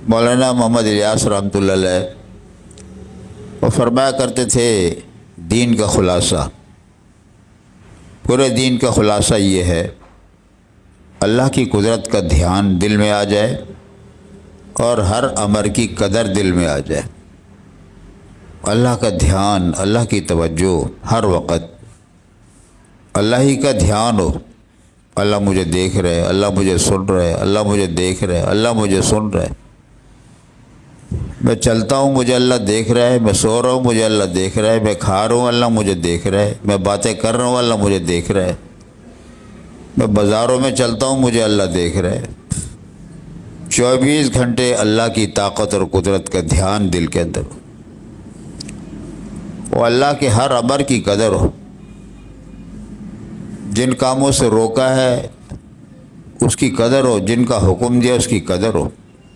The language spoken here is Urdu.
مولانا محمد الیاس رحمۃ اللہ علیہ وہ فرمایا کرتے تھے دین کا خلاصہ، پورے دین کا خلاصہ یہ ہے اللہ کی قدرت کا دھیان دل میں آ جائے اور ہر امر کی قدر دل میں آ جائے۔ اللہ کا دھیان، اللہ کی توجہ، ہر وقت اللہ ہی کا دھیان ہو۔ اللہ مجھے دیکھ رہے، اللہ مجھے سن رہے، اللہ مجھے دیکھ رہے، اللہ مجھے سن رہے۔ میں چلتا ہوں مجھے اللہ دیکھ رہا ہے، میں سو رہا ہوں مجھے اللہ دیکھ رہا ہے، میں کھا رہا ہوں اللہ مجھے دیکھ رہا ہے، میں باتیں کر رہا ہوں اللہ مجھے دیکھ رہا ہے، میں بازاروں میں چلتا ہوں مجھے اللہ دیکھ رہا ہے۔ 24 گھنٹے اللہ کی طاقت اور قدرت کا دھیان دل کے اندر ہو، وہ اللہ کے ہر امر کی قدر ہو۔ جن کاموں سے روکا ہے اس کی قدر ہو، جن کا حکم دیا اس کی قدر ہو۔